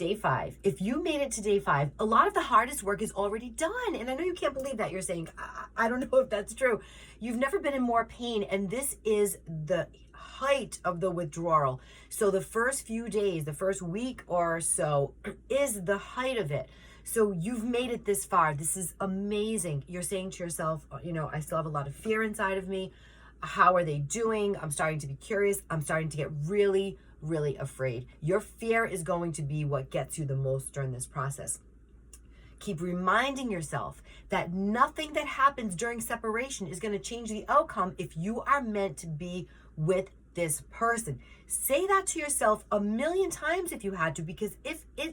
day 5. If you made it to day 5, a lot of the hardest work is already done. And I know you can't believe that. You're saying, I don't know if that's true. You've never been in more pain. And this is the height of the withdrawal. So the first few days, the first week or so is the height of it. So you've made it this far. This is amazing. You're saying to yourself, I still have a lot of fear inside of me. How are they doing? I'm starting to be curious. I'm starting to get really, really afraid. Your fear is going to be what gets you the most during this process. Keep reminding yourself that nothing that happens during separation is going to change the outcome if you are meant to be with this person. Say that to yourself a million times if you had to, because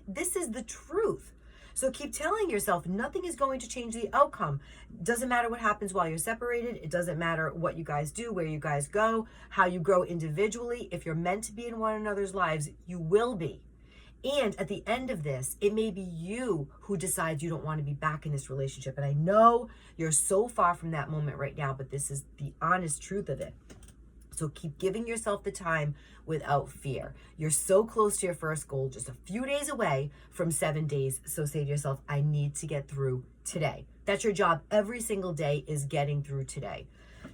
this is the truth. So keep telling yourself nothing is going to change the outcome. Doesn't matter what happens while you're separated. It doesn't matter what you guys do, where you guys go, how you grow individually. If you're meant to be in one another's lives, you will be. And at the end of this, it may be you who decides you don't want to be back in this relationship. And I know you're so far from that moment right now, but this is the honest truth of it. So keep giving yourself the time without fear. You're so close to your first goal, just a few days away from 7 days. So say to yourself, I need to get through today. That's your job every single day, is getting through today.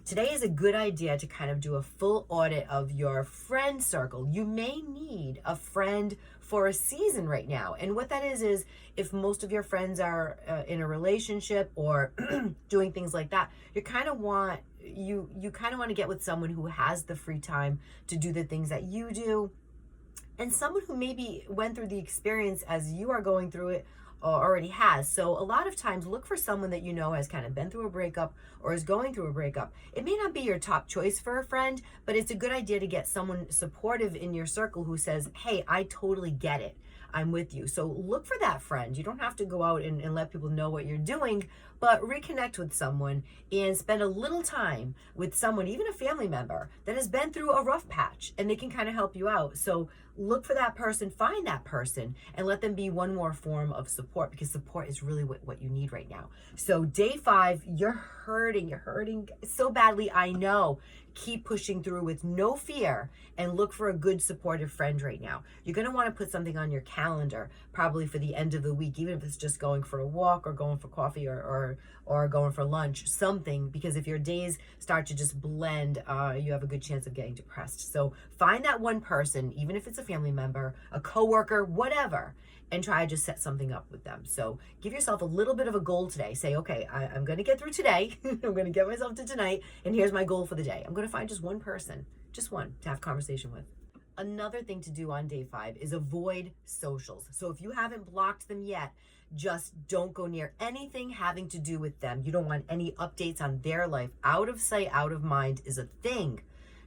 Today is a good idea to kind of do a full audit of your friend circle. You may need a friend for a season right now. And what that is if most of your friends are in a relationship or doing things like that, you kind of want to get with someone who has the free time to do the things that you do, and someone who maybe went through the experience as you are going through it or already has. So a lot of times look for someone that you know has kind of been through a breakup or is going through a breakup. It may not be your top choice for a friend, but it's a good idea to get someone supportive in your circle who says, hey, I totally get it. I'm with you. So look for that friend. You don't have to go out and let people know what you're doing, but reconnect with someone and spend a little time with someone, even a family member that has been through a rough patch, and they can kind of help you out. So look for that person, find that person, and let them be one more form of support, because support is really what you need right now. So day 5, you're hurting so badly. I know. Keep pushing through with no fear and look for a good supportive friend right now. You're going to want to put something on your calendar, probably for the end of the week, even if it's just going for a walk or going for coffee or going for lunch, something, because if your days start to just blend, you have a good chance of getting depressed. So find that one person, even if it's a family member, a coworker, whatever, and try to just set something up with them. So give yourself a little bit of a goal today. Say, okay, I'm going to get through today. I'm going to get myself to tonight. And here's my goal for the day. I'm going to find just one person, just one, to have conversation with. Another thing to do on day 5 is avoid socials. So if you haven't blocked them yet, just don't go near anything having to do with them. You don't want any updates on their life. Out of sight, out of mind is a thing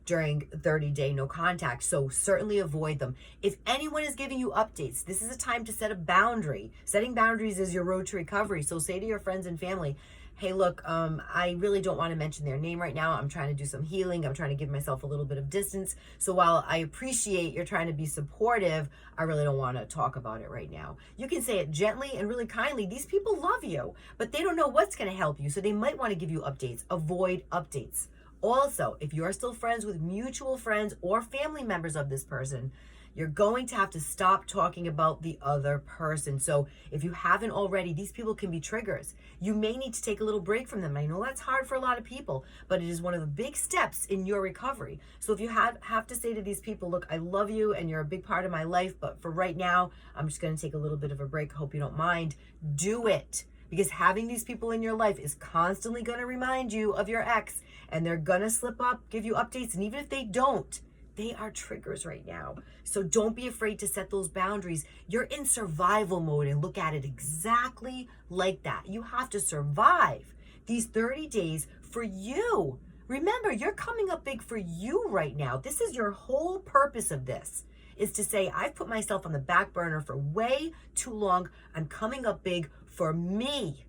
during 30-day no contact. So certainly avoid them. If anyone is giving you updates, this is a time to set a boundary. Setting boundaries is your road to recovery. So say to your friends and family, hey, look, I really don't want to mention their name right now. I'm trying to do some healing. I'm trying to give myself a little bit of distance. So while I appreciate you're trying to be supportive, I really don't want to talk about it right now. You can say it gently and really kindly. These people love you, but they don't know what's going to help you. So they might want to give you updates. Avoid updates. Also, if you're still friends with mutual friends or family members of this person, you're going to have to stop talking about the other person. So if you haven't already, these people can be triggers. You may need to take a little break from them. I know that's hard for a lot of people, but it is one of the big steps in your recovery. So if you have to say to these people, look, I love you and you're a big part of my life, but for right now, I'm just going to take a little bit of a break. Hope you don't mind. Do it. Because having these people in your life is constantly going to remind you of your ex, and they're going to slip up, give you updates. And even if they don't, they are triggers right now. So don't be afraid to set those boundaries. You're in survival mode, and look at it exactly like that. You have to survive these 30 days for you. Remember, you're coming up big for you right now. This is your whole purpose of this, is to say, I've put myself on the back burner for way too long. I'm coming up big for me.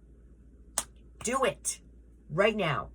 Do it right now.